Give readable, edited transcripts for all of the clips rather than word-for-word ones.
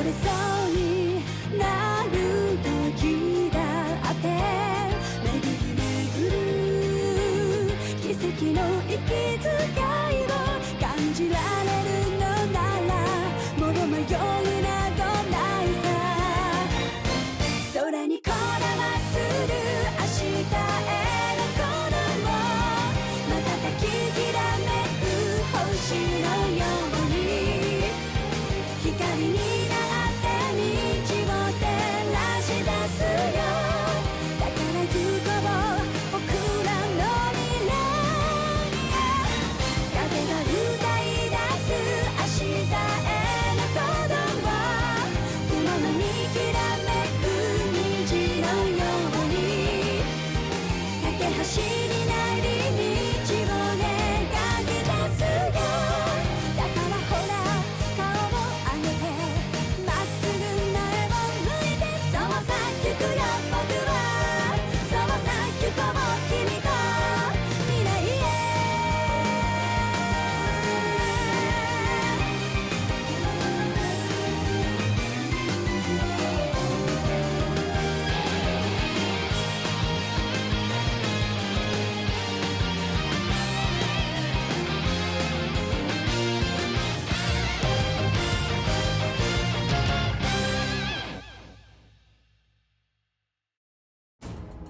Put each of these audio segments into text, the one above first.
れそうになる時だって巡り巡る奇跡の息遣いを感じられるのならもう迷うなどないさ空にこだまする明日へのこの瞬ききらめく星のように光になって道を照らし出すよだから行こう僕らの未来風が歌い出す明日への鼓動雲のにきらめく虹のように架け橋になり道を描き出すよだからほら顔を上げてまっすぐ前を向いてそうさ行くよ僕はそうさ行こう君と未来へ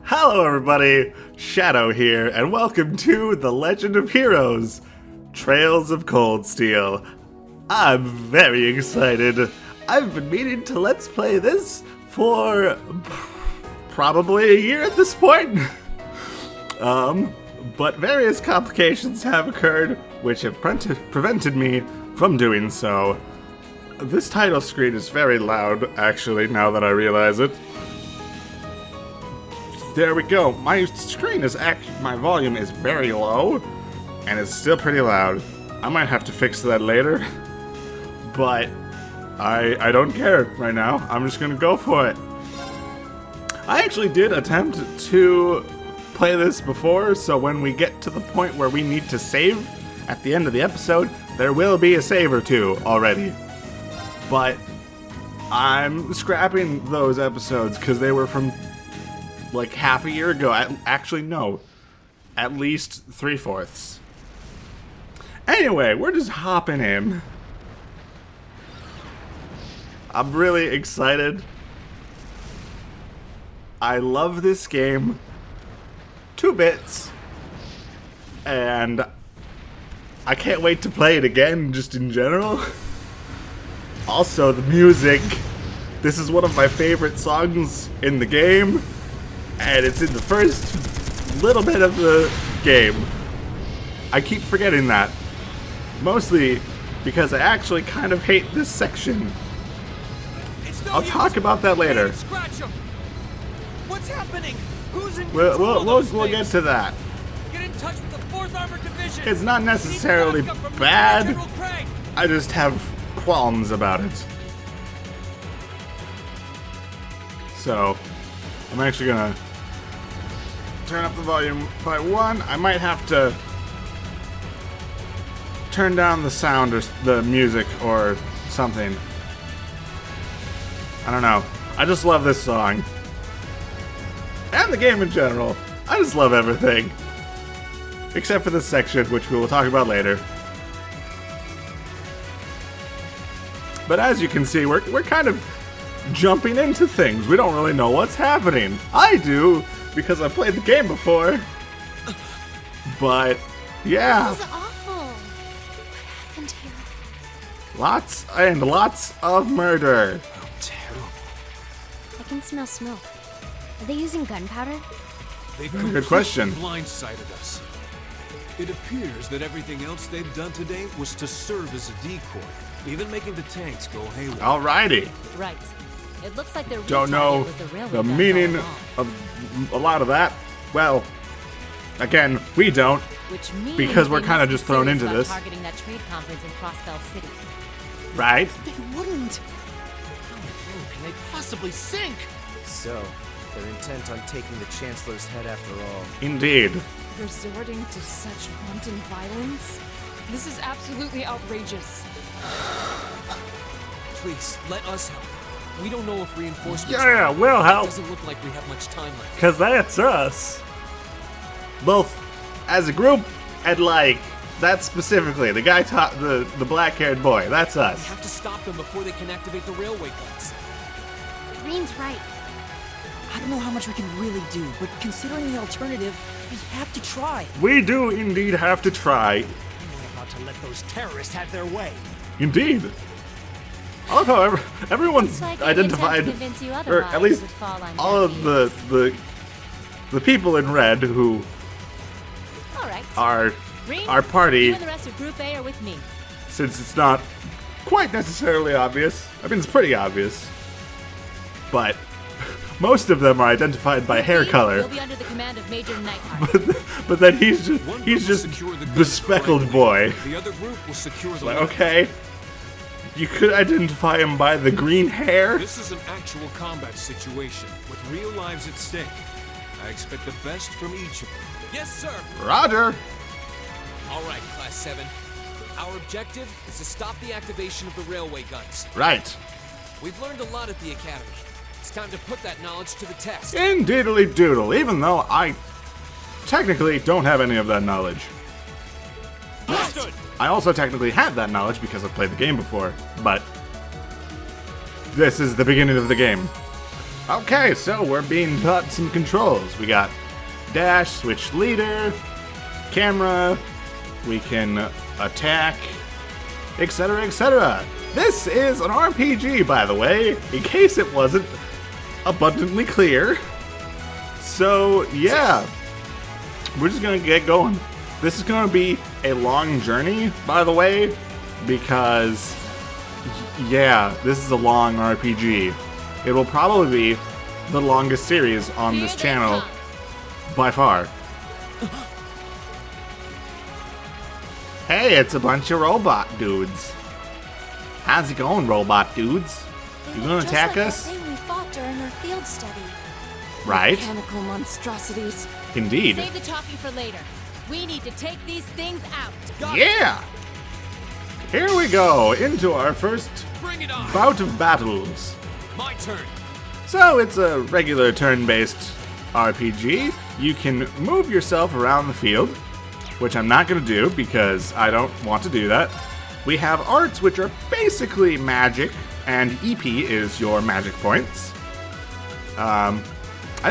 Hello everybody, Shadow here, and welcome to The Legend of Heroes, Trails of Cold Steel. I'm very excited. I've been meaning to let's play this for probably a year at this point. But various complications have occurred which have prevented me from doing so. This title screen is very loud, actually, now that I realize it. There we go. My screen is my volume is very low, and it's still pretty loud. I might have to fix that later, but I don't care right now. I'm just gonna go for it. I actually did attempt to play this before, so when we get to the point where we need to save at the end of the episode, there will be a save or two already. But I'm scrapping those episodes because they were from like half a year ago. Actually, no. At least 3/4. Anyway, we're just hopping in. I'm really excited. I love this game. 2 bits. And I can't wait to play it again, just in general. Also, the music. This is one of my favorite songs in the game. And it's in the first little bit of the game. I keep forgetting that. Mostly because I actually kind of hate this section. I'll talk about that later. What's happening? Who's in We'll get to that. Get in touch with the 4th Armored Division. It's not necessarily bad. I just have qualms about it. So, I'm actually gonna turn up the volume by 1. I might have to turn down the sound or the music or something. I don't know. I just love this song. And the game in general. I just love everything. Except for this section, which we will talk about later. But as you can see, we're kind of jumping into things. We don't really know what's happening. I do, because I played the game before. But, yeah. This is awful. What happened here? Lots of murder. Oh, terrible. I can smell smoke. Are they using gunpowder? They've Good question. blindsided us. It appears that everything else they've done today was to serve as a decoy, even making the tanks go haywire. Alrighty. Right. It looks like the Don't know the meaning of a lot of that. Well, again, we don't. Which means because we're they kind of must just be thrown serious into about this. targeting that trade conference in Crossbell City. Right? They wouldn't. How can they possibly sink? So, they're intent on taking the Chancellor's head after all. Indeed. Resorting to such wanton violence? This is absolutely outrageous. Please, let us help. We don't know if reinforcements Yeah, are- we'll It help. doesn't look like we have much time left. Cause that's us. Both as a group and like that specifically. The guy the black-haired boy. That's We us. have to stop them before they can activate the railway guns. Green's right. I don't know how much we can really do, but considering the alternative, we have to try. We do indeed have to try. We're about to let those terrorists have their way. Indeed. I love how everyone's Looks like any identified, attempt to convince you or otherwise at least would fall on all deaf of the people in red who ears. All right. are Green, our party, you and the rest of Group A are with me. since it's not quite necessarily obvious. I mean, it's pretty obvious, but most of them are identified by hair Group B color. will be under the command of Major Nightheart. But then he's One group will just secure the guns bespeckled boy. blindly. The other group will secure the Like, left. okay, you could identify him by the green hair. This is an actual combat situation with real lives at stake. I expect the best from each of them. Yes, sir. Roger. All right, Class 7. Our objective is to stop the activation of the railway guns. Right. We've learned a lot at the Academy. It's time to put that knowledge to the test. Indeedly doodle, even though I technically don't have any of that knowledge. Understood. I also technically have that knowledge because I've played the game before, but this is the beginning of the game. Okay, so we're being taught some controls. We got dash, switch leader, camera, we can attack, etc., etc. This is an RPG, by the way, in case it wasn't abundantly clear. So, yeah, we're just gonna get going. This is gonna be a long journey, by the way, because, yeah, this is a long RPG. It will probably be the longest series on Here this they channel come. by far. Hey, it's a bunch of robot dudes. How's it going, robot dudes? They You look gonna just attack like that us? thing we fought during our field study. Right? Mechanical monstrosities. Indeed. Save the talking for later. We need to take these things out. Yeah! Here we go, into our first Bring it on. bout of battles. My turn. So it's a regular turn-based RPG. You can move yourself around the field, which I'm not going to do because I don't want to do that. We have arts, which are basically magic, and EP is your magic points. I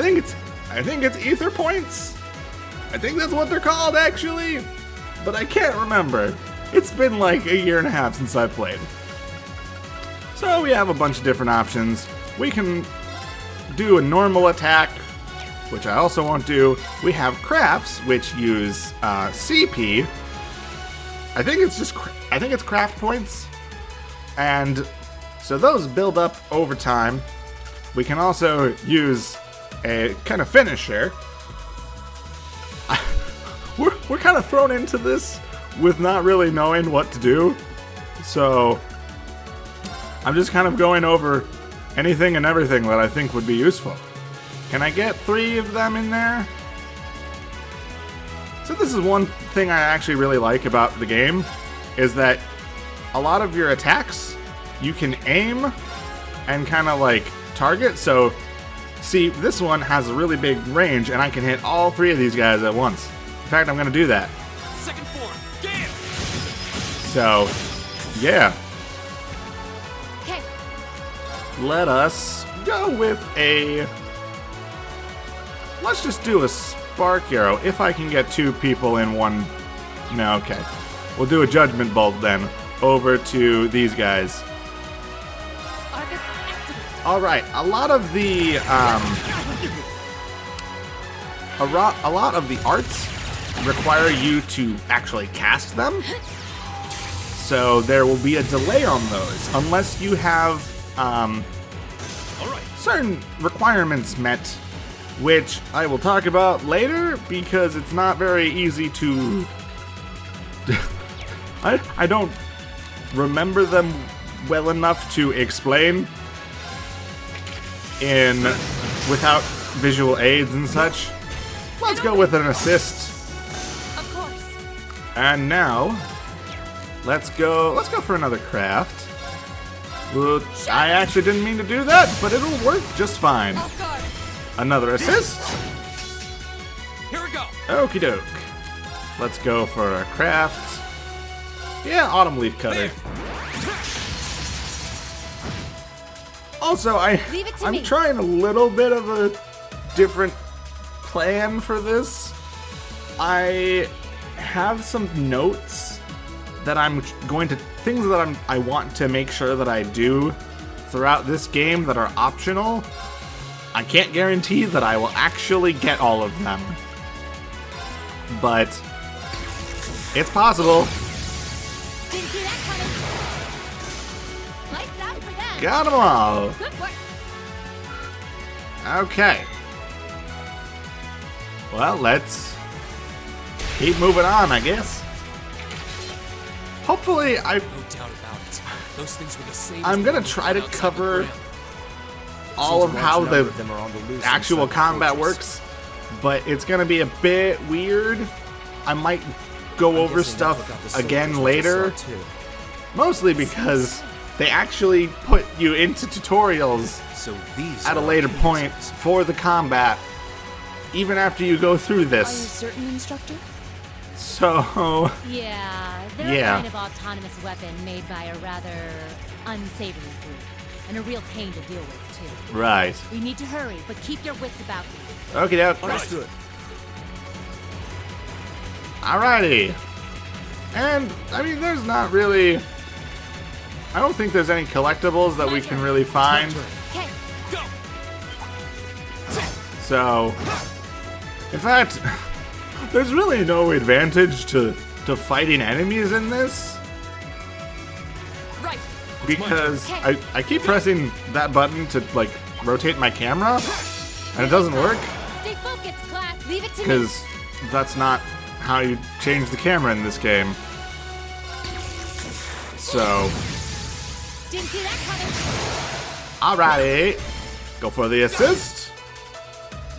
think it's ether points. I think that's what they're called, actually, but I can't remember. It's been like a year and a half since I played. So we have a bunch of different options. We can do a normal attack, which I also won't do. We have crafts, which use CP. I think it's craft points, and so those build up over time. We can also use a kind of finisher. We're kind of thrown into this with not really knowing what to do, so I'm just kind of going over anything and everything that I think would be useful. Can I get 3 of them in there? So this is one thing I actually really like about the game, is that a lot of your attacks, you can aim and kind of like target. So, see, this one has a really big range, and I can hit all 3 of these guys at once. In fact, I'm going to do that. Second form. Damn. So, yeah. Okay. Let us go with a... Let's just do a spark arrow. If I can get 2 people in one... No, okay. We'll do a judgment bolt then. Over to these guys. Argus activate. Alright, a lot of the... a lot of the arts require you to actually cast them. So there will be a delay on those. Unless you have... All right. certain requirements met, which I will talk about later because it's not very easy to... I don't remember them well enough to explain without visual aids and such. Let's go with an assist. Of course. And now, let's go for another craft. Well, I actually didn't mean to do that, but it'll work just fine. Off guard. Another assist. Here we go. Okie doke. Let's go for a craft. Yeah, autumn leaf cutter. Also, Leave it to I'm me. trying a little bit of a different plan for this. I have some notes that I'm going to things that I want to make sure that I do throughout this game that are optional. I can't guarantee that I will actually get all of them, but it's possible. Didn't see that coming. Lights out for them. Got them all. Good work. Okay. Well, let's keep moving on, I guess. Hopefully, No doubt about it. Those things were the same. I'm as gonna the try to outside the cover ground. all of Seems a how large the number of them are on the loose actual inside the combat fortress. works, but it's gonna be a bit weird. I might go over Guessing they took stuff out the soldiers again with the later, sword, too. mostly because they actually put you into tutorials So these at a are later our point answers. for the combat, even after you go through Are you this. certain, instructor? So, Yeah, they're Yeah. a kind of autonomous weapon made by a rather unsavory group. And a real pain to deal with, too. right. We need to hurry, but keep your wits about you. Okie doke. Understood. Alrighty. And, I mean, there's not really... I don't think there's any collectibles that we can really find. Okay, Go. So, in fact, there's really no advantage to fighting enemies in this. right. Because Okay. I keep pressing that button to, like, rotate my camera, and it doesn't work. Stay focused, class. Leave it to me. Because that's not how you change the camera in this game. So, Didn't see that coming. alrighty. Go for the assist.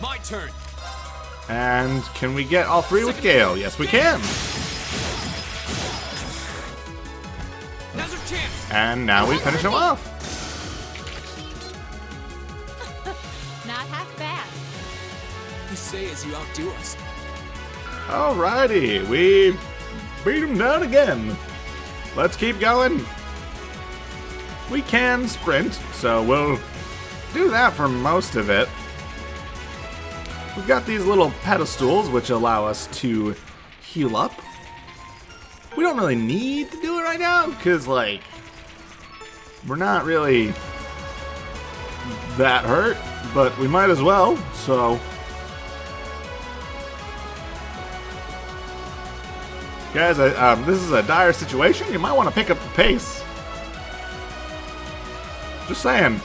My turn. And can we get all three with Gale? Yes, we can. Now's our chance. And now we finish him off. Not half bad. You say as you outdo us. Alrighty, we beat him down again. Let's keep going. We can sprint, so we'll do that for most of it. We've got these little pedestals which allow us to heal up. We don't really need to do it right now because, like, we're not really that hurt, but we might as well, so. Guys, this is a dire situation. You might want to pick up the pace. Just saying.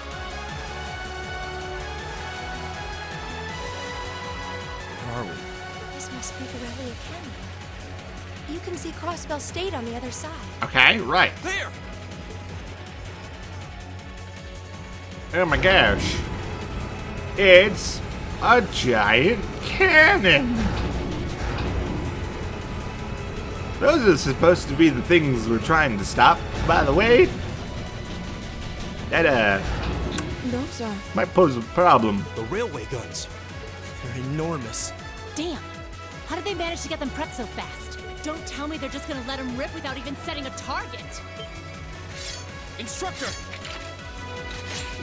Where are we? This must be the Rally Academy. You can see Crossbell State on the other side. Okay, right. There. Oh my gosh. It's a giant cannon. Those are supposed to be the things we're trying to stop, by the way. That, Those are. might pose a problem. The railway guns. They're enormous. Damn. How did they manage to get them prepped so fast? Don't tell me they're just gonna let them rip without even setting a target. Instructor.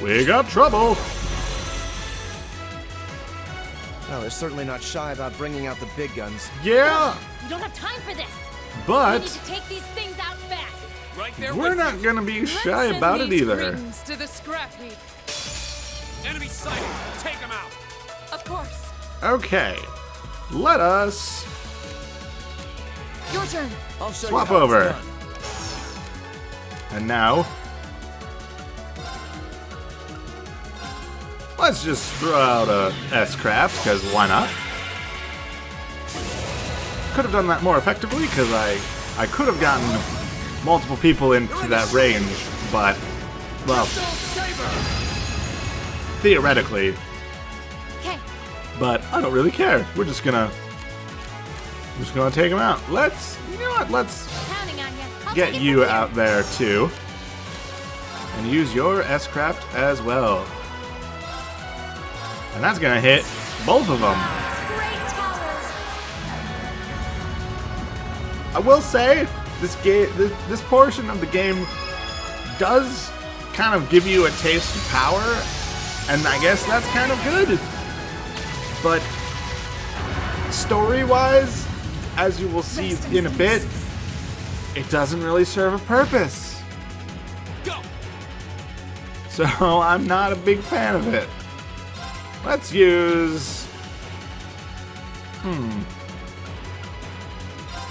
We got trouble. Well, they're certainly not shy about bringing out the big guns. Yeah, We don't have time for this. We need but to take these things out fast. Right there. we're with not gonna be shy Let's about send it these either. cretins to the scrap heap. you. Enemy sighted. Take them out. Of course. Okay, let us Your turn. I'll show swap you how over. it's done. And now, let's just throw out a S-craft, because why not? Could have done that more effectively, because I could have gotten multiple people into that range, but, well, theoretically, Okay. but I don't really care. We're just gonna take them out. You know what, let's Counting on you. I'll get take it you from here. out there too. And use your S-Craft as well. And that's gonna hit both of them. Great towers. I will say, this portion of the game does kind of give you a taste of power, and I guess that's kind of good. But story-wise, as you will see in a bit, it doesn't really serve a purpose. Go! So I'm not a big fan of it. Let's use...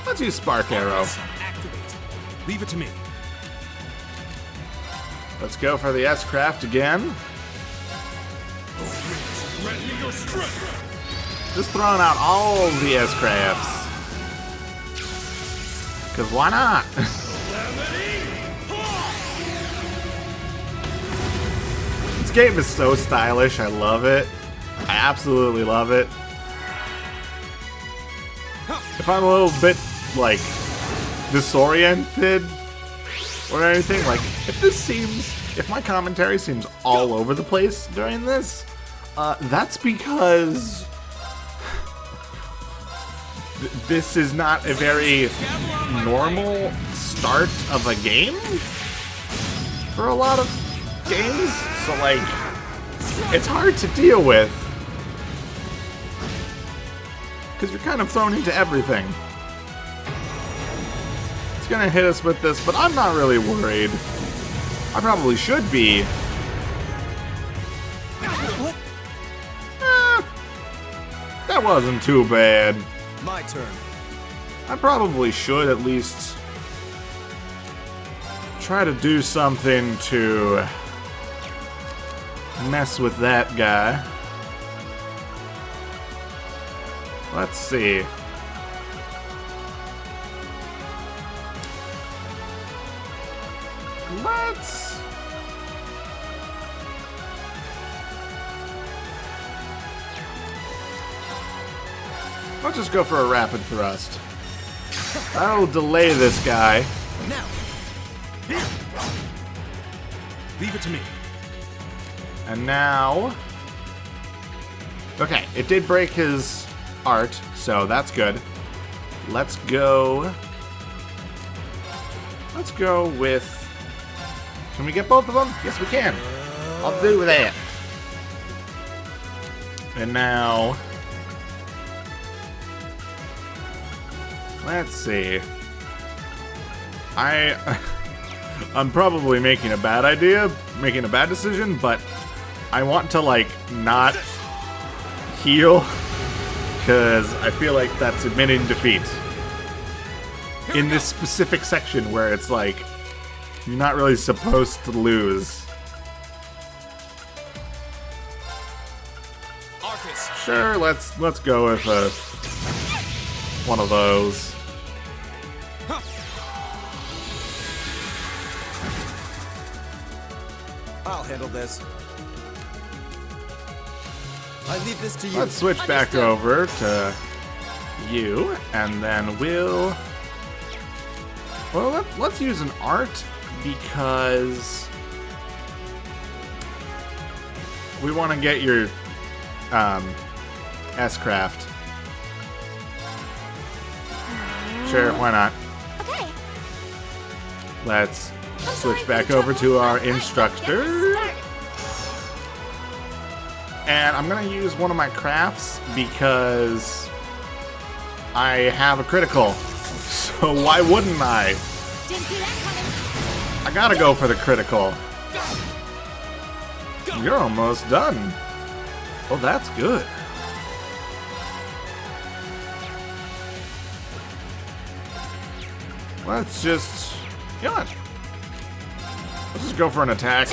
Let's use Spark Arrow. Activate. Leave it to me. Let's go for the S-Craft again. Just throwing out all the S-Crafts. Because why not? This game is so stylish. I love it. I absolutely love it. If I'm a little bit, like, disoriented or anything, like, if my commentary seems all over the place during this, that's because this is not a very normal start of a game for a lot of games, so like, it's hard to deal with because you're kind of thrown into everything. It's gonna hit us with this, but I'm not really worried. I probably should be. What? That wasn't too bad. My turn. I probably should at least try to do something to mess with that guy. Let's see. Let's just go for a rapid thrust. That'll delay this guy. Now. Leave it to me. And now... Okay, it did break his art, so that's good. Let's go... Let's go with... Can we get both of them? Yes, we can. I'll do that. And now... Let's see. I'm probably making a bad decision, but I want to, like, not heal, because I feel like that's admitting defeat. In this specific section where it's like, you're not really supposed to lose. Sure, let's go with one of those. I'll handle this. I leave this to you. Let's switch back over to you, and then we'll... Well, let's use an art, because we want to get your S-Craft. Sure, why not? Okay. Let's switch back over to our instructor. And I'm going to use one of my crafts because I have a critical. So why wouldn't I? Didn't see that coming. I gotta go for the critical. You're almost done. Oh, that's good. Let's just... You know what? Let's just go for an attack.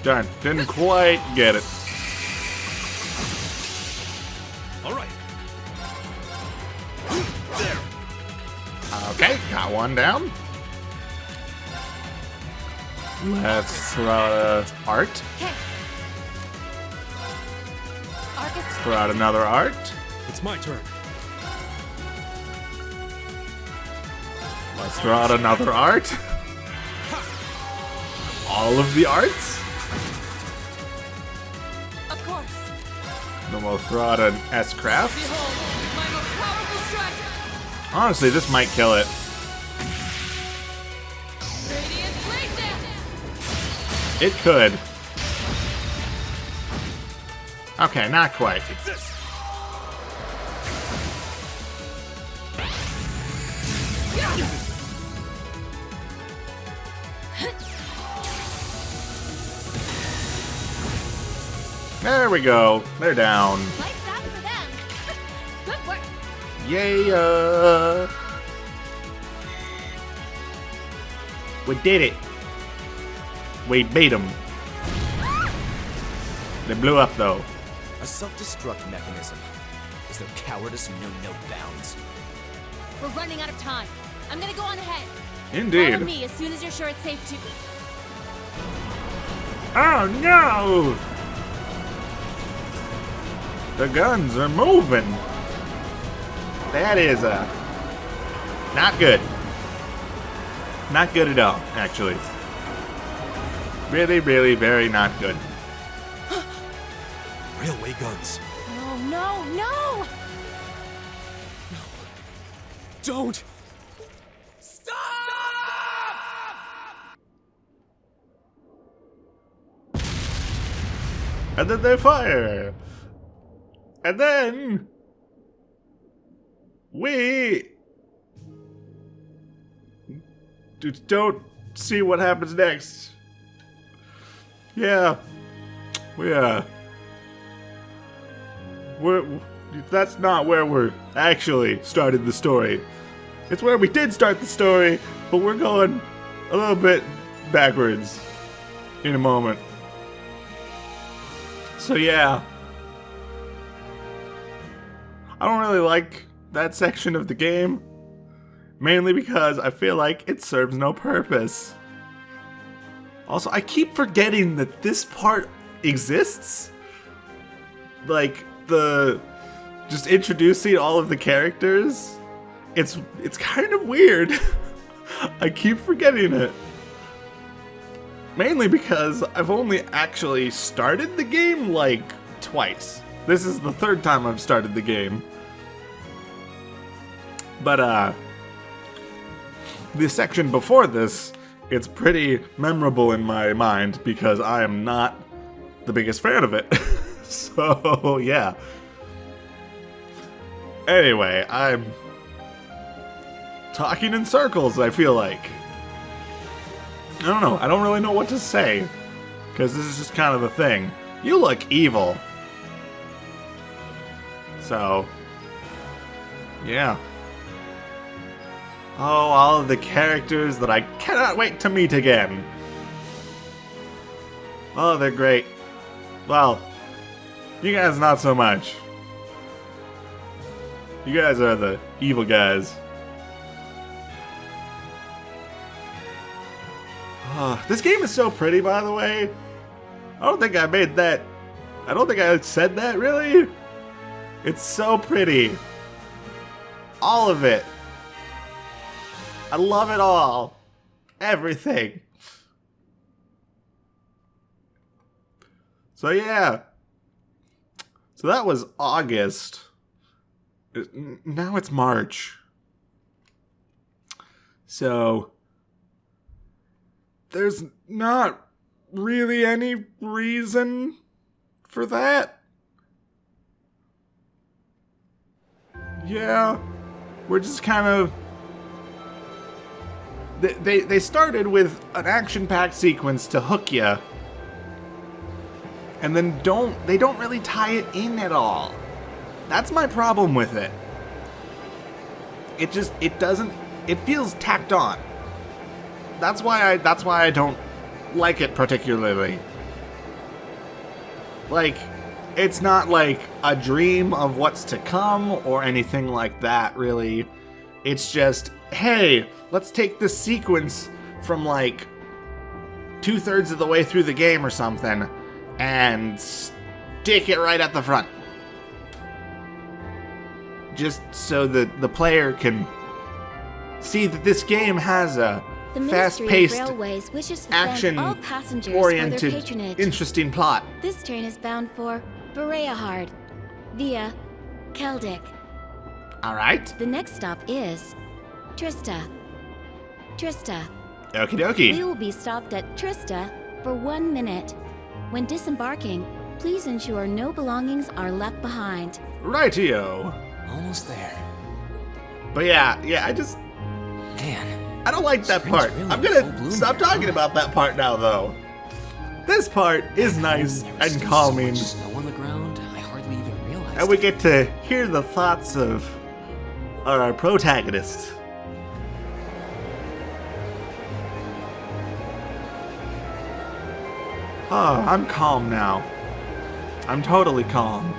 Darn, didn't quite get it. All right. Okay, got one down. Let's throw out art. Okay. Arcus, Throw out another art. It's my turn. Let's throw out another art. all of the arts? Of course. Then we'll throw out an S-Craft. Behold, my most powerful strategy. Honestly, this might kill it. Radiant Blade Dance. It could. Okay, not quite. There we go. They're down. Lights out for them. Good work. Yeah. We did it. We beat them. They blew up though. A self-destruct mechanism. Is there cowardice know no bounds? We're running out of time. I'm gonna go on ahead. Indeed. Follow me as soon as you're sure it's safe to. Oh no! The guns are moving. That is not good. Not good at all, actually. Really, really, very not good. Railway guns. No, no, no! Don't! And then they fire. And then we don't see what happens next. Yeah. We're that's not where we're actually started the story. It's where we did start the story, but we're going a little bit backwards in a moment. So yeah. I don't really like that section of the game, mainly because I feel like it serves no purpose. Also, I keep forgetting that this part exists. Like, just introducing all of the characters. It's kind of weird. I keep forgetting it. Mainly because I've only actually started the game, like, twice. This is the third time I've started the game. But, the section before this, it's pretty memorable in my mind because I am not the biggest fan of it. So, yeah. Anyway, I'm talking in circles, I feel like. I don't know. I don't really know what to say. Because this is just kind of the thing. You look evil. So, yeah. Oh, all of the characters that I cannot wait to meet again. Oh, they're great. Well, you guys not so much. You guys are the evil guys. This game is so pretty, by the way. I don't think I made that. I don't think I said that, really. It's so pretty. All of it. I love it all. Everything. So yeah. So that was August. Now it's March. So there's not really any reason for that. Yeah. We're just kind of... They started with an action-packed sequence to hook ya, and then they don't really tie it in at all. That's my problem with it. It feels tacked on. That's why I don't like it particularly. Like, it's not like a dream of what's to come or anything like that, really. It's just, hey, let's take this sequence from like 2/3 of the way through the game or something and stick it right at the front. Just so that the player can see that this game has a The Ministry of fast-paced, Railways wishes to thank all passengers for their action-oriented, patronage. interesting plot. This train is bound for Bereahard via Keldic. All right. The next stop is Trista. Trista. Okie We dokie. will be stopped at Trista for 1 minute. When disembarking, please ensure no belongings are left behind. Rightio. Almost there. But yeah, Man, I don't like that Spring's part. really I'm in full gonna bloom stop here, talking huh? about that part now, though. This part is nice there was and still calming, So much snow on the ground, I hardly even realized. and we get to hear the thoughts of our protagonist. Oh, I'm calm now. I'm totally calm.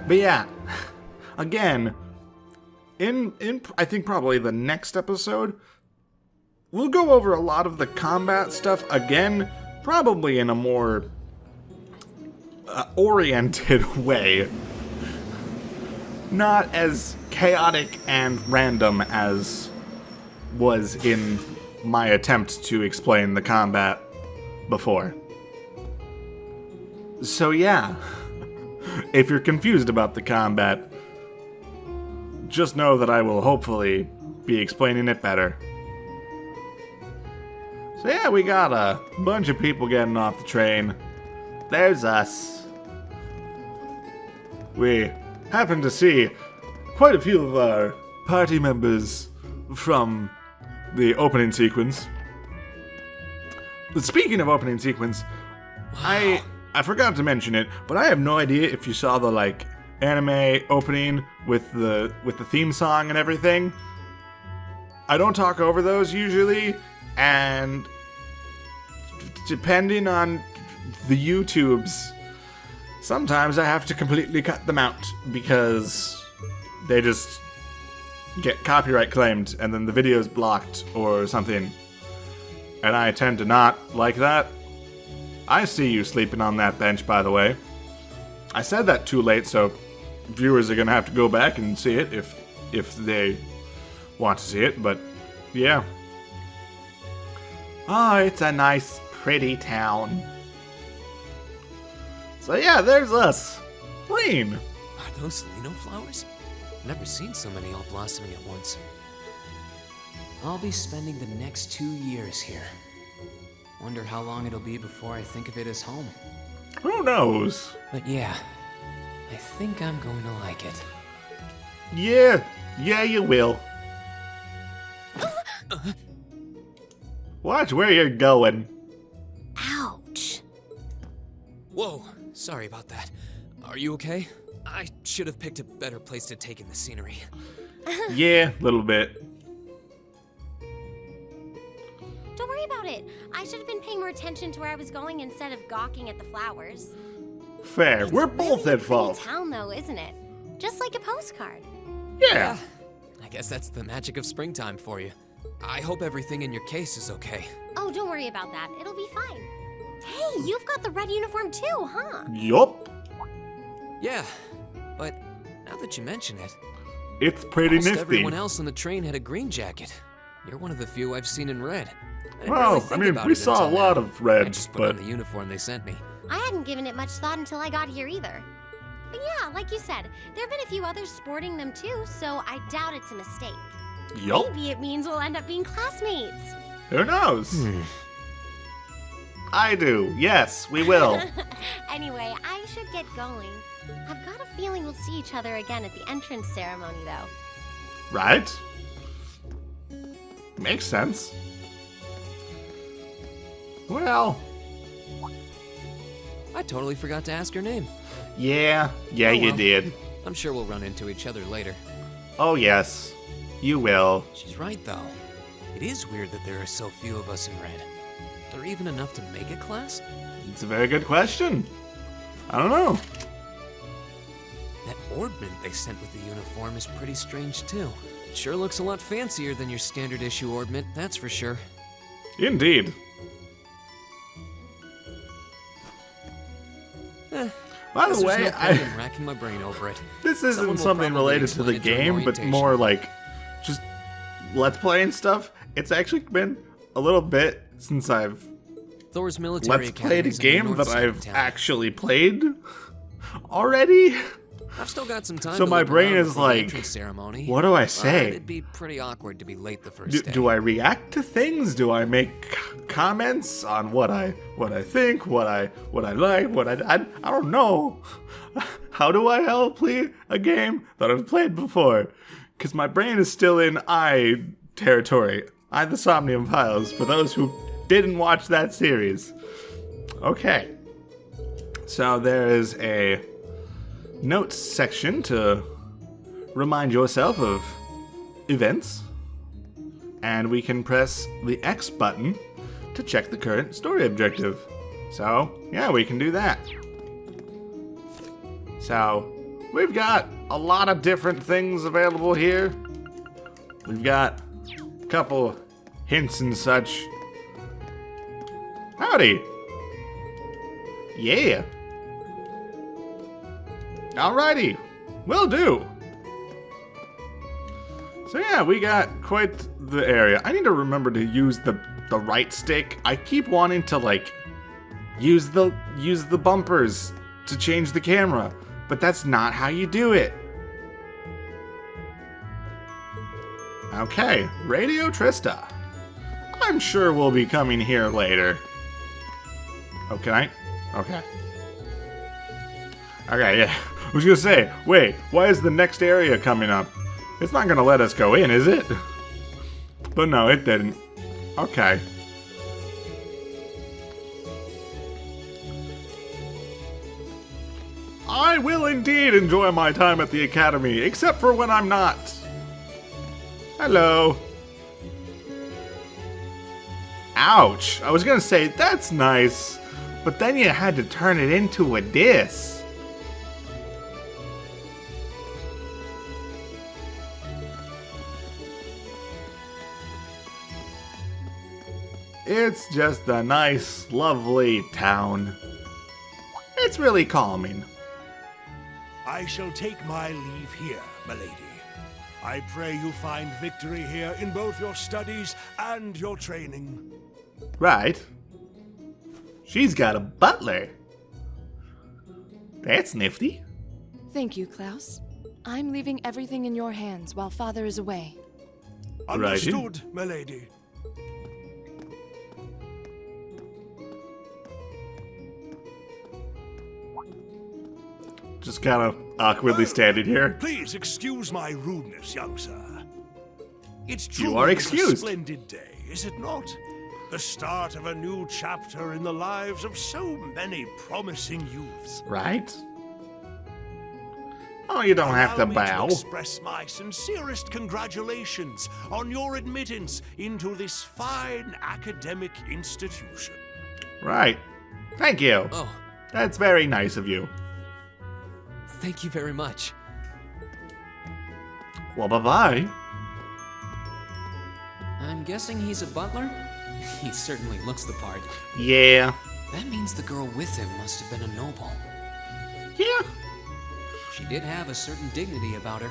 But yeah, again, in I think probably the next episode, we'll go over a lot of the combat stuff again, probably in a more oriented way. Not as chaotic and random as was in my attempt to explain the combat before. So yeah, if you're confused about the combat, just know that I will hopefully be explaining it better. So yeah, we got a bunch of people getting off the train. There's us. We happen to see quite a few of our party members from the opening sequence. But speaking of opening sequence, I forgot to mention it, but I have no idea if you saw the anime opening with the theme song and everything. I don't talk over those usually, and depending on the YouTubes, sometimes I have to completely cut them out because they just get copyright claimed and then the video's blocked or something. And I tend to not like that. I see you sleeping on that bench, by the way. I said that too late, so viewers are gonna have to go back and see it if they want to see it, but yeah. Oh, it's a nice, pretty town. So yeah, there's us. Clean. Are those Lino flowers? Never seen so many all blossoming at once. I'll be spending the next 2 years here. Wonder how long it'll be before I think of it as home. Who knows? But yeah, I think I'm going to like it. Yeah, you will. Watch where you're going. Ouch. Whoa, sorry about that. Are you okay? I should have picked a better place to take in the scenery. Yeah, a little bit. Don't worry about it. I should have been paying more attention to where I was going instead of gawking at the flowers. Fair. We're It's both really a at fault. pretty town, though, isn't it? Just like a postcard. Yeah. I guess that's the magic of springtime for you. I hope everything in your case is okay. Oh, don't worry about that. It'll be fine. Hey, you've got the red uniform too, huh? Yup. Yeah, but now that you mention it, It's pretty almost nifty. everyone else on the train had a green jacket. You're one of the few I've seen in red. I didn't really Well, I think mean, about we it saw a until lot now. of I reds, just put on but the uniform they sent me. I hadn't given it much thought until I got here either. But yeah, like you said, there have been a few others sporting them too, so I doubt it's a mistake. yup. Maybe it means we'll end up being classmates. Who knows? I do. Yes, we will. Anyway, I should get going. I've got a feeling we'll see each other again at the entrance ceremony, though. Right? Makes sense. Well, I totally forgot to ask her name. yeah, Oh, you well. did. I'm sure we'll run into each other later. Oh, yes. You will. She's right, though. It is weird that there are so few of us in red. Are there even enough to make a class? It's a very good question. I don't know. That orbment they sent with the uniform is pretty strange, too. It sure looks a lot fancier than your standard issue orbment, that's for sure. Indeed. By Guess the there's way, no point in racking my brain over it. this Someone isn't will something probably related to the explain it during game, but orientation. more like just let's play and stuff. it's actually been a little bit since I've Thors Military let's Academy played a is on the game north that side of I've town. actually played already. I've still got some time. So to my look brain around is before the like, entrance ceremony. what do I But say? it'd be pretty awkward to be late the first day. Do I react to things? Do I make comments on what I think, what I like, what I don't know. How do I help play a game that I've played before? Because my brain is still in I territory. I the Somnium Files, for those who didn't watch that series. Okay. So there is a notes section to remind yourself of events. And we can press the X button to check the current story objective. So, yeah, we can do that. So, we've got a lot of different things available here. We've got a couple hints and such. Howdy. Yeah. Alrighty. Will do. So yeah, we got quite the area. I need to remember to use the right stick. I keep wanting to like use the bumpers to change the camera, but that's not how you do it. Okay, Radio Trista. I'm sure we'll be coming here later. Oh, can I? Okay. Okay, yeah. I was gonna say, wait, why is the next area coming up? It's not gonna let us go in, is it? But no, it didn't. Okay. I will indeed enjoy my time at the academy, except for when I'm not. Hello. Ouch. I was gonna say, that's nice, but then you had to turn it into a diss. It's just a nice, lovely town. It's really calming. I shall take my leave here, milady. I pray you find victory here in both your studies and your training. Right. She's got a butler. That's nifty. Thank you, Klaus. I'm leaving everything in your hands while Father is away. Understood, milady. Just kind of awkwardly standing here. Please excuse my rudeness, young sir. It's You truly are a excused. splendid day, is it not? The start of a new chapter in the lives of so many promising youths. Right? Oh, you don't have to Allow me bow. to express my sincerest congratulations on your admittance into this fine academic institution. Right. Thank you. Oh, That's very nice of you. thank you very much. Well, bye-bye. I'm guessing he's a butler? He certainly looks the part. Yeah. That means the girl with him must have been a noble. Yeah. She did have a certain dignity about her.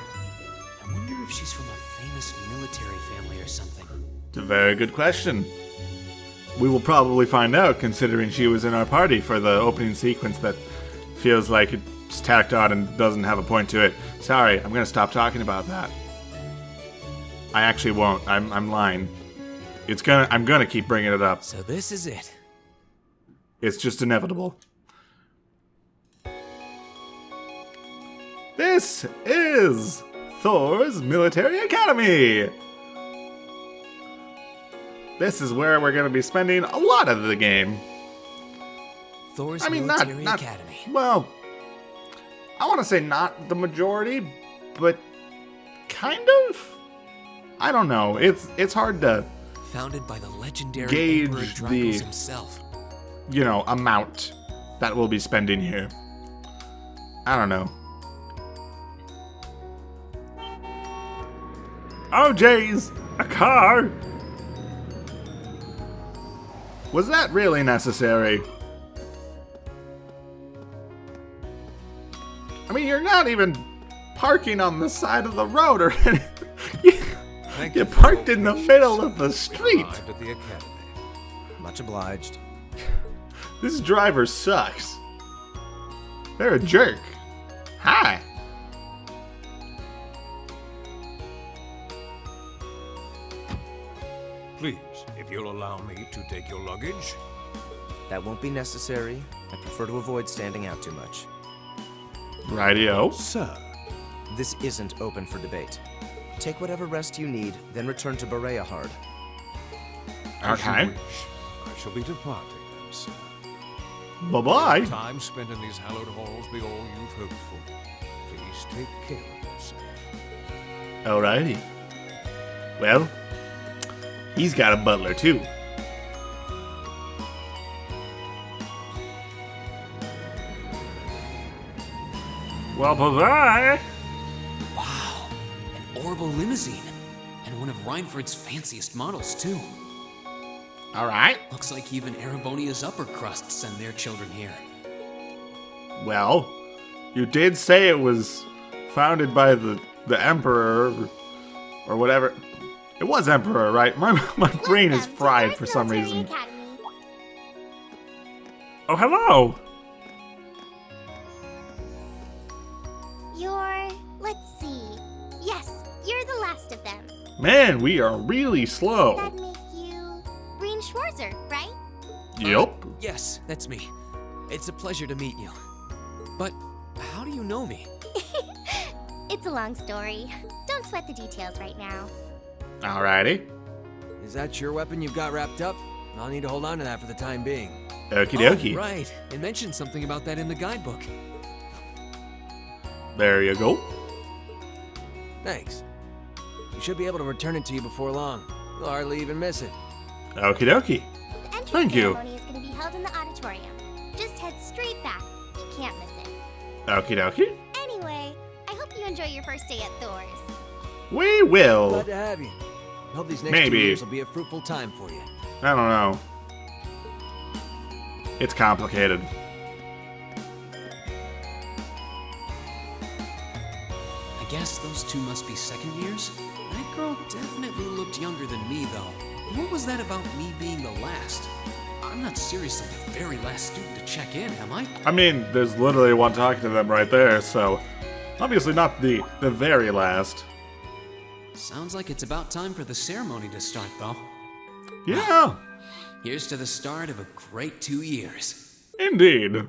I wonder if she's from a famous military family or something. It's a very good question. We will probably find out, considering she was in our party for the opening sequence that feels like it's tacked on and doesn't have a point to it. Sorry, I'm gonna stop talking about that. I actually won't. I'm lying. I'm gonna keep bringing it up. So this is it. It's just inevitable. This is Thors Military Academy. This is where we're going to be spending a lot of the game. Thors not Military Academy. well. I want to say not the majority, but kind of. I don't know. It's hard to, Founded by the legendary Gauge Emperor the- Dracos himself. amount that we'll be spending here. I don't know. Oh, jeez! A car! Was that really necessary? I mean, you're not even parking on the side of the road or anything. Thank You for parked in the your middle of the patience. street. We arrived at the academy. Much obliged. This driver sucks. They're a jerk. Hi. Please, if you'll allow me to take your luggage. That won't be necessary. I prefer to avoid standing out too much. Radio. Sir, This isn't open for debate. Take whatever rest you need, then return to Berea-Hard. as you Okay. wish. I shall be departing then, sir. Bye-bye. Time spent in these hallowed halls be all you've hoped for. Please take care of yourself. Alrighty. Well, he's got a butler too. Well, bye-bye. Wow, an orbital limousine. And one of Rhineford's fanciest models, too. Alright. Looks like even Erebonia's upper crust send their children here. Well, you did say it was founded by the Emperor or whatever. It was Emperor, right? My brain is Welcome to fried Thors for some Military reason. Academy. Oh, hello. Let's see. Yes, you're the last of them. Man, we are really slow. That'd make you Breen Schwarzer, right? Yup. Yes, that's me. It's a pleasure to meet you. But how do you know me? It's a long story. Don't sweat the details right now. Alrighty. Is that your weapon you've got wrapped up? I'll need to hold on to that for the time being. Okie Oh, dokie. right. It mentioned something about that in the guidebook. There you go. Thanks. We should be able to return it to you before long. You'll hardly even miss it. Okie dokie. The entrance Thank you. ceremony is going to be held in the auditorium. Just head straight back. You can't miss it. Okie dokie. Anyway, I hope you enjoy your first day at Thors. We will. Glad to have you. Hope these next Maybe. 2 years will be a fruitful time for you. I don't know. It's complicated. I guess those two must be second years? That girl definitely looked younger than me, though. What was that about me being the last? I'm not seriously the very last student to check in, am I? I mean, there's literally one talking to them right there, so obviously not the very last. Sounds like it's about time for the ceremony to start, though. Yeah, Here's to the start of a great 2 years. indeed.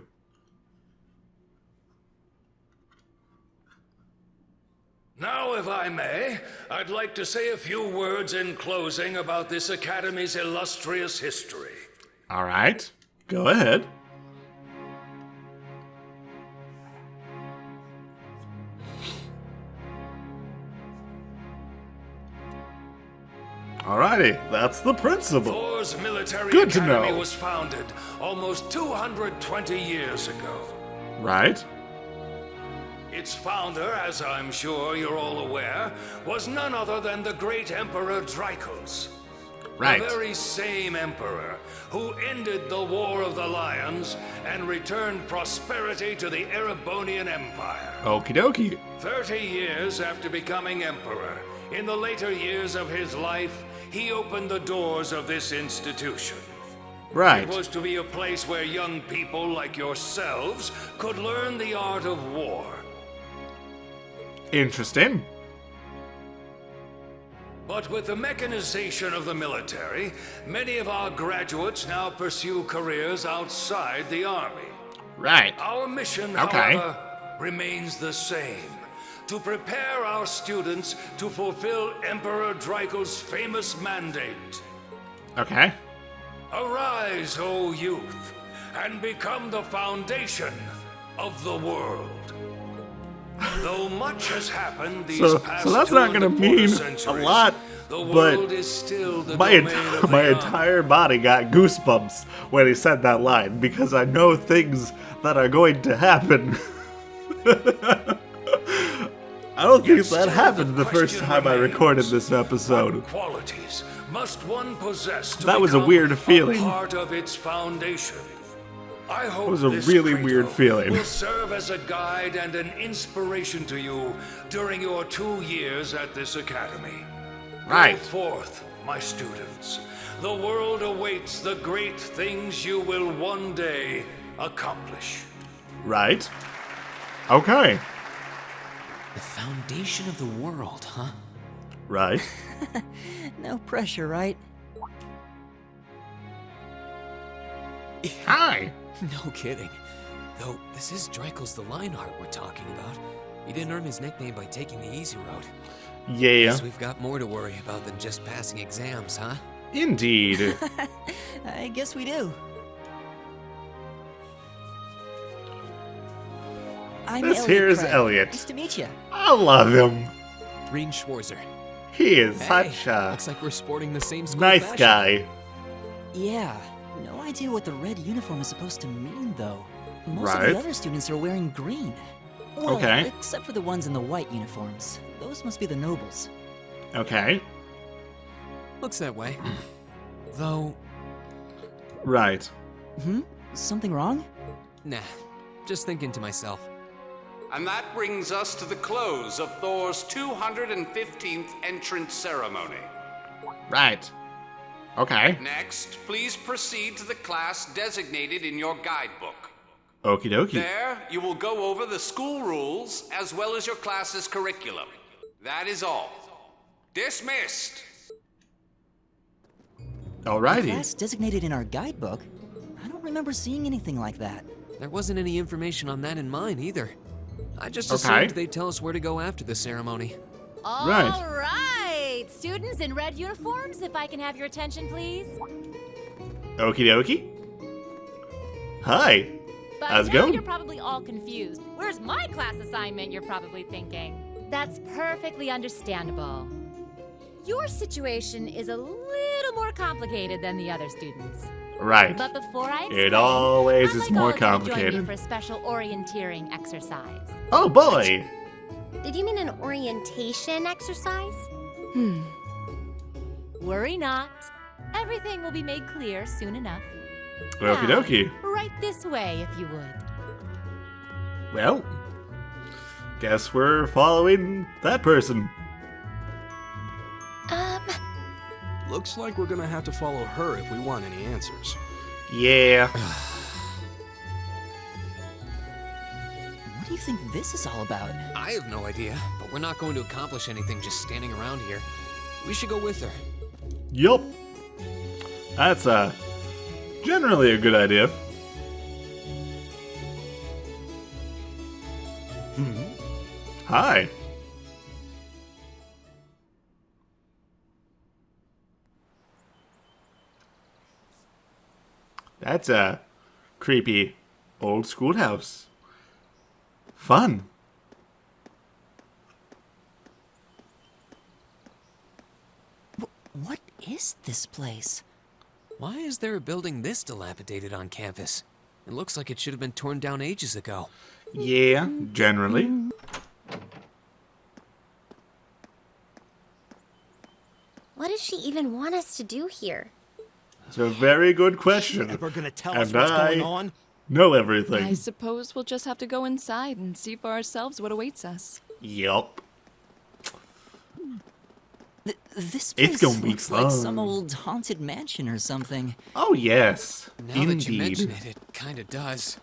Now, if I may, I'd like to say a few words in closing about this Academy's illustrious history. All right, go ahead. Alrighty, that's the principle. Thors Military Good to Academy know. was founded almost 220 years ago. Right? Its founder, as I'm sure you're all aware, was none other than the great Emperor Dracos. Right. The very same emperor who ended the War of the Lions and returned prosperity to the Erebonian Empire. Okie dokie. 30 years after becoming emperor, in the later years of his life, he opened the doors of this institution. Right. It was to be a place where young people like yourselves could learn the art of war. Interesting. But with the mechanization of the military, many of our graduates now pursue careers outside the army. Right. Our mission, Okay. however, remains the same. To prepare our students to fulfill Emperor Dracos' famous mandate. Okay. Arise, O youth, and become the foundation of the world. Though much has happened these past So that's two not and gonna a quarter mean a centuries, lot, the but world is still the my, domain of my the entire body got goosebumps when he said that line because I know things that are going to happen. I don't think Yet that still happened the first question time I remains, recorded this episode. What qualities must one possess to That was a become weird feeling. part of its foundation? I hope was a this really credo weird feeling. will serve as a guide and an inspiration to you during your 2 years at this academy. Right. Go forth, my students. The world awaits the great things you will one day accomplish. Right. Okay. The foundation of the world, huh? Right. No pressure, right? Hi. No kidding. Though, this is Dreikel's the Lionheart we're talking about. He didn't earn his nickname by taking the easy road. Yeah. Guess we've got more to worry about than just passing exams, huh? Indeed. I guess we do. I'm This Elliot here is Craig. Elliot. Nice to meet you. I love him. Rean Schwarzer. He is Hey, such a looks like we're sporting the same school nice fashion. guy. Yeah, no idea what the red uniform is supposed to mean, though. Most of Right. the other students are wearing green. Well, Okay. except for the ones in the white uniforms. Those must be the nobles. Okay. Looks that way. Though, Right. Something wrong? nah, just thinking to myself. And that brings us to the close of Thor's 215th entrance ceremony. Right. Okay. Next, please proceed to the class designated in your guidebook. Okie dokie. There, you will go over the school rules as well as your class's curriculum. That is all. Dismissed! Alrighty. Class designated in our guidebook? I don't remember seeing anything like that. There wasn't any information on that in mine either. I just Okay. assumed they'd tell us where to go after the ceremony. All Right. right. Students in red uniforms, if I can have your attention, please. Okie dokie. Hi. But How's it now going? you're probably all confused. Where's my class assignment, you're probably thinking. That's perfectly understandable. Your situation is a little more complicated than the other students. Right. But before I explain, It always I'd is like more all of you to join me complicated. for a special orienteering exercise. Oh boy. Did you mean an orientation exercise? Worry not. Everything will be made clear soon enough. Okie Now, dokie. right this way, if you would. Well, guess we're following that person. Looks like we're gonna have to follow her if we want any answers. Yeah. What do you think this is all about? I have no idea, but we're not going to accomplish anything just standing around here. We should go with her. Yup. That's generally a good idea. Hi. That's a creepy old schoolhouse. Fun. What is this place? Why is there a building this dilapidated on campus? It looks like it should have been torn down ages ago. Yeah, generally. What does she even want us to do here? It's a very good question. Ever gonna tell And us what's I going on? know everything. I suppose we'll just have to go inside and see for ourselves what awaits us. Yup. This It's place gonna be looks like some fun. old haunted mansion or something. Oh, yes. Now that you mention Indeed. it, it kinda does.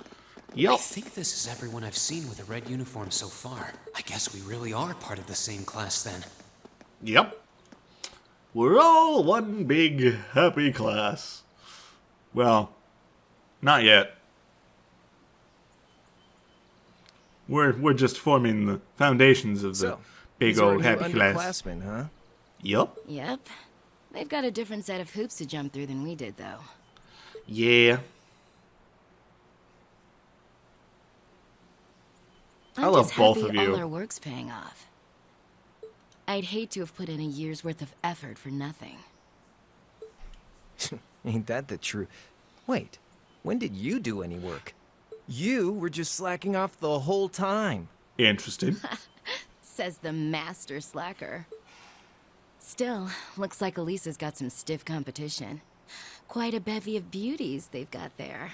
I Yup. think this is everyone I've seen with a red uniform so far. I guess we really are part of the same class then. Yep. We're all one big happy class. Well, not yet. We're just forming the foundations of the So, big these are old new happy class. underclassmen, huh? Yup. Yep. They've got a different set of hoops to jump through than we did, though. Yeah. I I'm love just both happy of you. all our work's paying off. I'd hate to have put in a year's worth of effort for nothing. Ain't that the truth? Wait, when did you do any work? You were just slacking off the whole time. Interesting. Says the master slacker. Still, looks like Elisa's got some stiff competition. Quite a bevy of beauties they've got there.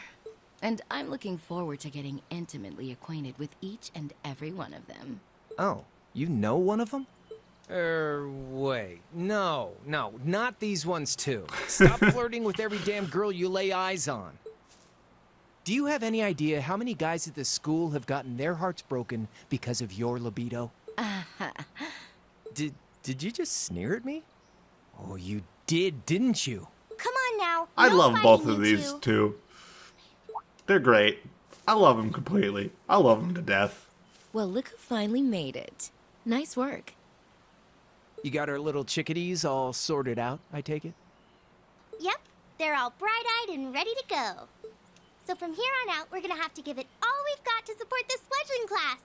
And I'm looking forward to getting intimately acquainted with each and every one of them. Oh, you know one of them? Wait. No, not these ones too. Stop flirting with every damn girl you lay eyes on. Do you have any idea how many guys at this school have gotten their hearts broken because of your libido? Did you just sneer at me? Oh, you did, didn't you? Come on now. I no love both fighting, of you these two. two. They're great. I love them completely. I love them to death. Well, look who finally made it. Nice work. You got our little chickadees all sorted out, I take it? Yep, they're all bright-eyed and ready to go. So from here on out, we're gonna have to give it all we've got to support this fledgling class.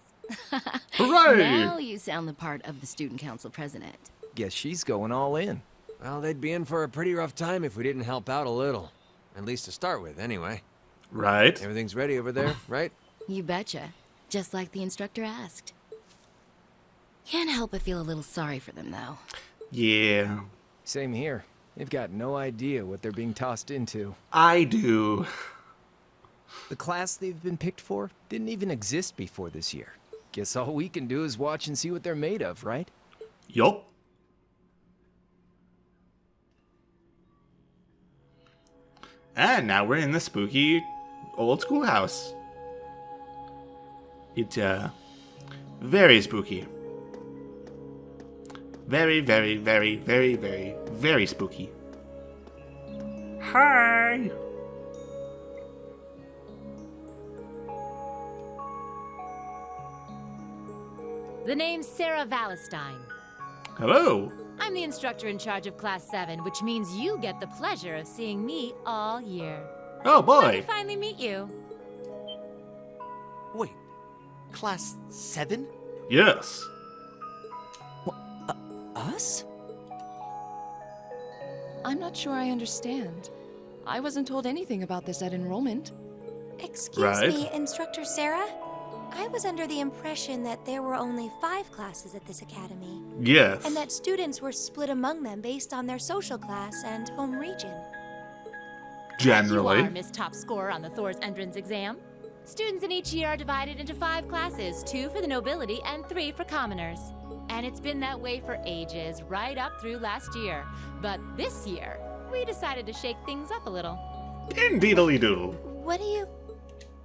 Hooray! Now you sound the part of the student council president. Guess she's going all in. Well, they'd be in for a pretty rough time if we didn't help out a little. At least to start with, anyway. Right? Everything's ready over there, right? You betcha. Just like the instructor asked. Can't help but feel a little sorry for them, though. Yeah. Same here. They've got no idea what they're being tossed into. I do. The class they've been picked for didn't even exist before this year. Guess all we can do is watch and see what they're made of, right? Yup. And now we're in the spooky old schoolhouse. It's, very spooky. Very, very, very, very, very, very spooky. Hi! The name's Sarah Valestine. Hello! I'm the instructor in charge of Class 7, which means you get the pleasure of seeing me all year. Oh Glad boy! to finally meet you. Wait, Class 7? Yes. Us? I'm not sure I understand. I wasn't told anything about this at enrollment. Excuse me, Instructor Sarah? I was under the impression that there were only 5 classes at this academy. Yes. And that students were split among them based on their social class and home region. Generally. You are Miss Top Scorer on the Thors entrance exam. Students in each year are divided into 5 classes, 2 for the nobility and 3 for commoners. And it's been that way for ages, right up through last year. But this year, we decided to shake things up a little. Indeedly doodle. What do you...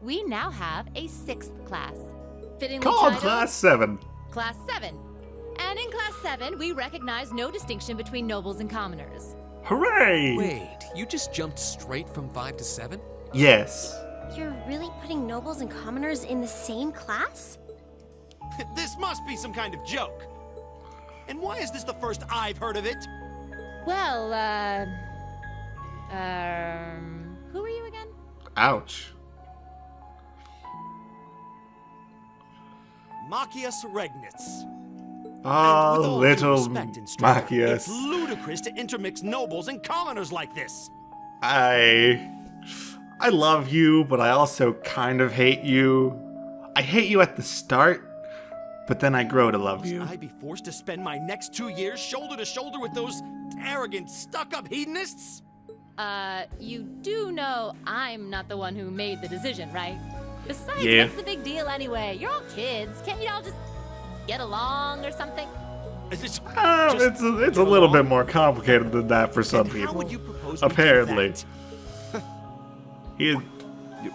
We now have a 6th class. Fittingly Called titled Class 7. Class 7. And in Class 7, we recognize no distinction between nobles and commoners. Hooray! Wait, you just jumped straight from 5 to 7? Yes. You're really putting nobles and commoners in the same class? This must be some kind of joke. And why is this the first I've heard of it? Well, who are you again? Ouch. Machias Regnitz. Oh, With all due little respect, Instructor, Machias. It's ludicrous to intermix nobles and commoners like this. I love you, but I also kind of hate you. I hate you at the start, but then I grow to love you. Must I be forced to spend my next 2 years shoulder to shoulder with those arrogant, stuck-up hedonists? You do know I'm not the one who made the decision, right? Besides, Yeah. what's the big deal anyway? You're all kids. Can't you all just get along or something? It's a little bit more complicated than that for some How people. would you propose we do Apparently. that?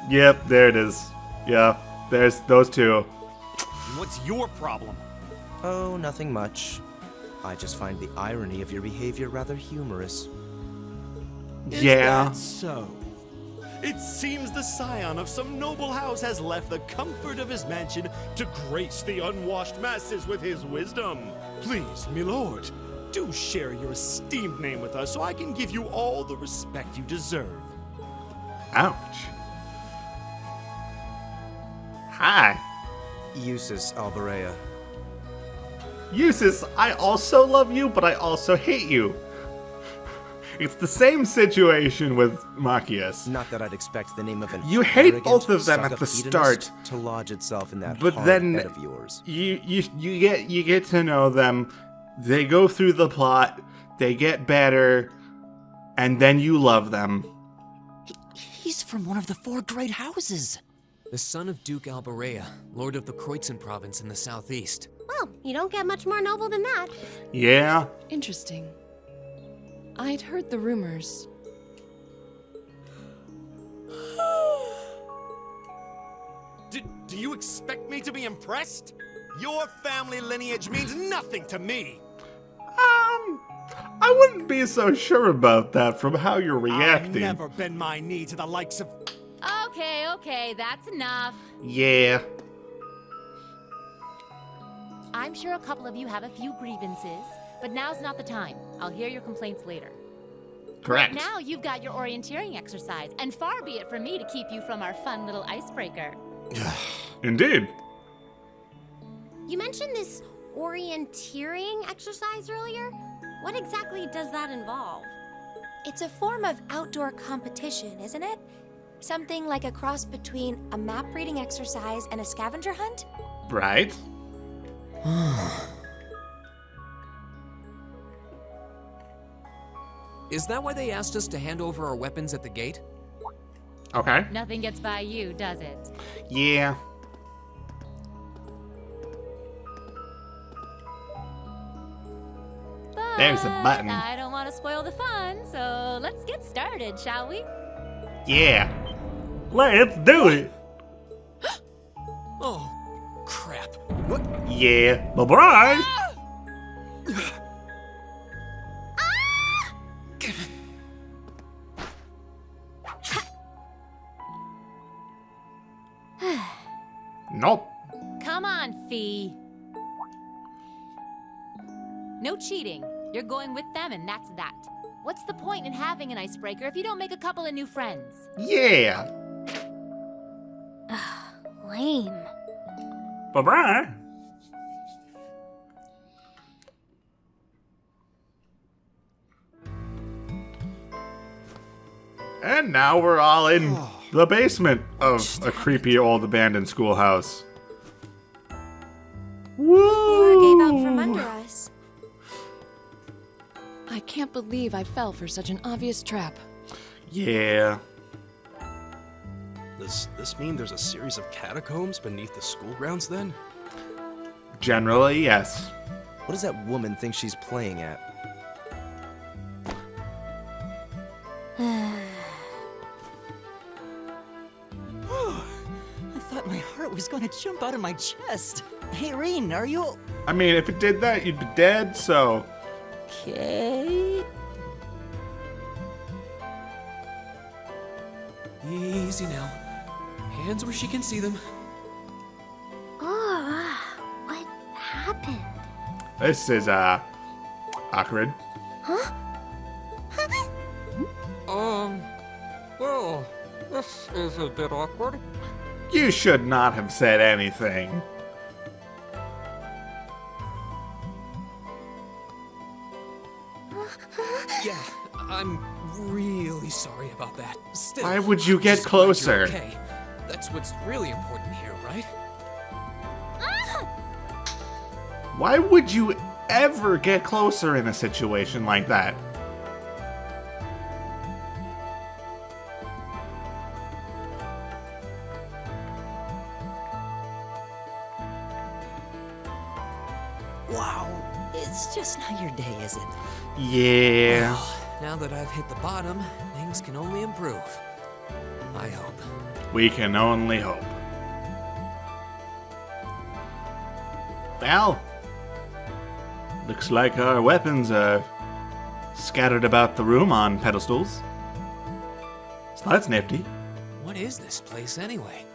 Yep, there it is. Yeah, there's those two. What's your problem? Oh, nothing much. I just find the irony of your behavior rather humorous. Is Yeah. that so? It seems the scion of some noble house has left the comfort of his mansion to grace the unwashed masses with his wisdom. Please, my lord, do share your esteemed name with us so I can give you all the respect you deserve. Ouch. Hi. Eustace Alberea. Eustace, I also love you, but I also hate you. It's the same situation with Machias. Not that I'd expect the name of an You hate arrogant, both of them at suck-up the hedonist start, to lodge itself in that but hard then head of yours. you get to know them. They go through the plot, they get better, and then you love them. He's from one of the 4 great houses. The son of Duke Alberea, lord of the Kreutzen province in the southeast. Well, you don't get much more noble than that. Yeah. Interesting. I'd heard the rumors. Do you expect me to be impressed? Your family lineage means nothing to me. I wouldn't be so sure about that from how you're reacting. I've never bend my knee to the likes of... Okay, that's enough. Yeah. I'm sure a couple of you have a few grievances, but now's not the time. I'll hear your complaints later. Correct. Right now, you've got your orienteering exercise, and far be it from me to keep you from our fun little icebreaker. Indeed. You mentioned this orienteering exercise earlier. What exactly does that involve? It's a form of outdoor competition, isn't it? Something like a cross between a map reading exercise and a scavenger hunt? Right. Is that why they asked us to hand over our weapons at the gate? Okay. Nothing gets by you, does it? Yeah. There's a button. I don't want to spoil the fun, so let's get started, shall we? Yeah. Let's do it. Oh, crap. What? Yeah. Bye-bye. Nope. Come on, Fee. No cheating. You're going with them, and that's that. What's the point in having an icebreaker if you don't make a couple of new friends? Yeah. Lame. Bye-bye. And now we're all in the basement of a creepy old abandoned schoolhouse. Floor gave out from under us. I can't believe I fell for such an obvious trap. Yeah. Does this mean there's a series of catacombs beneath the school grounds then? Generally, yes. What does that woman think she's playing at? I thought my heart was going to jump out of my chest. Hey, Reen, are you... I mean, if it did that, you'd be dead, so... Okay. Easy now. Hands where she can see them. Oh, what happened? This is, awkward. Huh? Well, this is a bit awkward. You should not have said anything. Yeah, I'm really sorry about that. Still, Why would you get just glad you're closer? Okay. That's what's really important here, right? Why would you ever get closer in a situation like that? Wow, it's just not your day, is it? Yeah. Well, now that I've hit the bottom, things can only improve. I hope. We can only hope. Well, looks like our weapons are scattered about the room on pedestals. So that's nifty. What is this place anyway?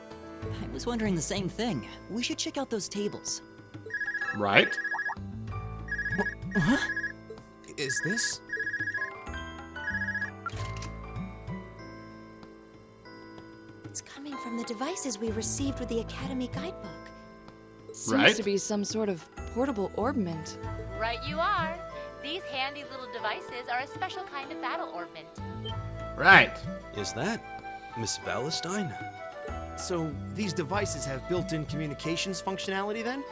I was wondering the same thing. We should check out those tables. Right? Huh? Is this? It's coming from the devices we received with the Academy guidebook. Seems to be some sort of portable orbment. Right you are. These handy little devices are a special kind of battle orbment. Right. Is that Miss Valestine? So, these devices have built-in communications functionality then?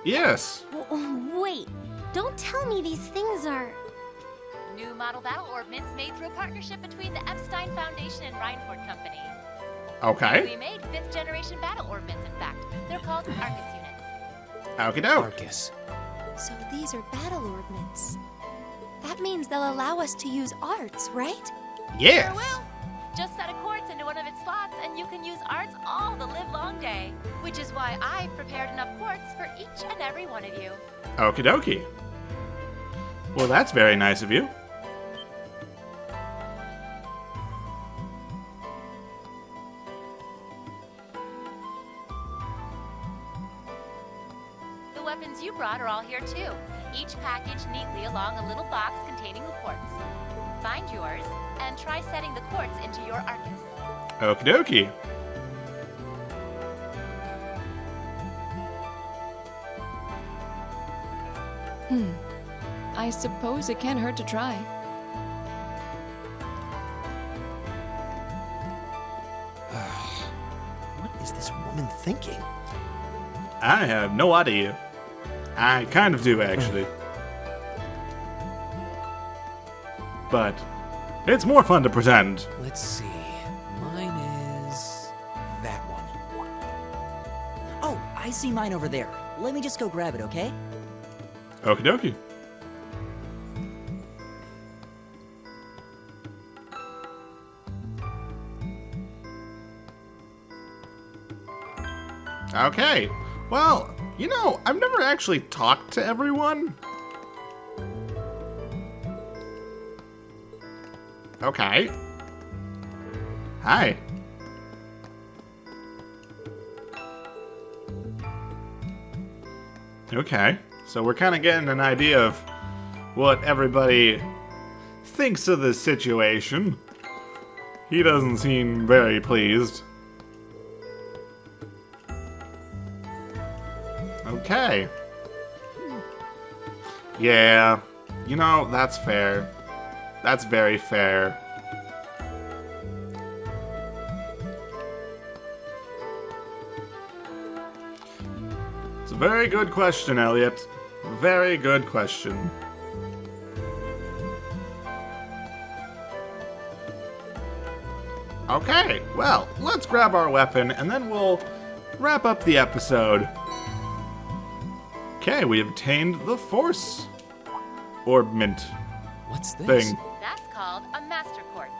Yes. Wait, don't tell me these things are... New model battle orbments made through a partnership between the Epstein Foundation and Reinford Company. Okay. We made 5th generation battle orbments, in fact. They're called Arcus units. Okie doke. Arcus. So these are battle ordnance. That means they'll allow us to use arts, right? Yes. Sure will. Just set a quartz into one of its slots and you can use arts all the livelong day. Which is why I've prepared enough quartz for each and every one of you. Okie dokie. Well, that's very nice of you. The weapons you brought are all here too. Each packaged neatly along a little box containing a quartz. Find yours and try setting the quartz into your Arcus. Okie dokie. I suppose it can't hurt to try. What is this woman thinking? I have no idea. I kind of do, actually. But it's more fun to pretend. Let's see. Mine is that one. Oh, I see mine over there. Let me just go grab it, okay? Okie dokie. Okay. Well, you know, I've never actually talked to everyone. Okay. Hi. Okay. So we're kind of getting an idea of what everybody thinks of this situation. He doesn't seem very pleased. Okay. Yeah, you know, that's fair. That's very fair. It's a very good question, Elliot. Very good question. Okay, well, let's grab our weapon and then we'll wrap up the episode. Okay, we obtained the Force Orbment. What's this? Thing. That's called a Master Quartz.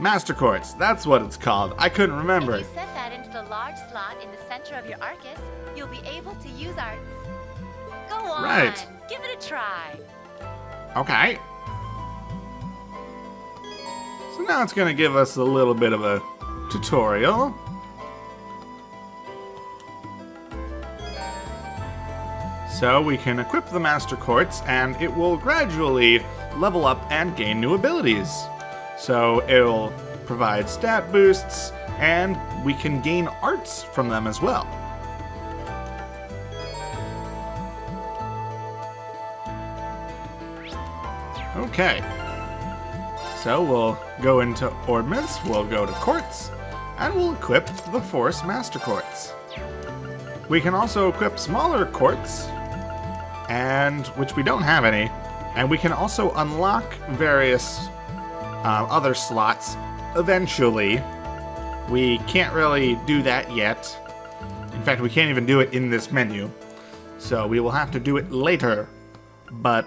Master Quartz, that's what it's called. I couldn't remember. If you set that into the large slot in the center of your Arcus, you'll be able to use arts. Go on, Right. give it a try. Okay. So now it's going to give us a little bit of a tutorial. So we can equip the Master Quartz and it will gradually level up and gain new abilities. So it'll provide stat boosts and we can gain arts from them as well. Okay. So we'll go into Ordnance, we'll go to Quartz, and we'll equip the Force Master Quartz. We can also equip smaller quartz, and which we don't have any, and we can also unlock various other slots eventually. We can't really do that yet. In fact, we can't even do it in this menu. So we will have to do it later. But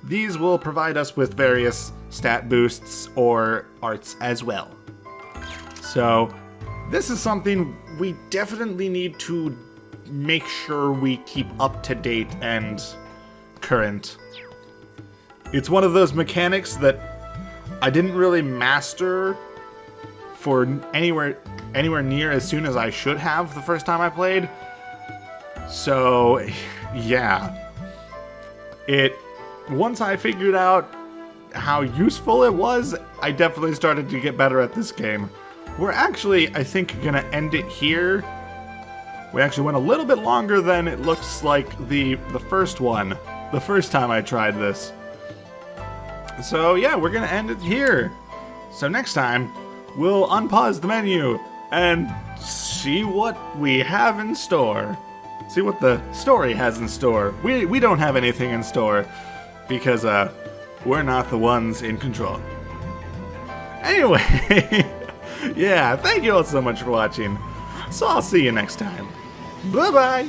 these will provide us with various stat boosts or arts as well. So this is something we definitely need to make sure we keep up to date and current. It's one of those mechanics that I didn't really master for anywhere near as soon as I should have the first time I played. So yeah, once I figured out how useful it was, I definitely started to get better at this game. We're actually, I think, gonna end it here. We actually went a little bit longer than it looks like the first one, the first time I tried this. So yeah, we're gonna end it here. So next time, we'll unpause the menu and see what we have in store. See what the story has in store. We don't have anything in store because we're not the ones in control. Anyway, yeah, thank you all so much for watching. So I'll see you next time. Bye-bye.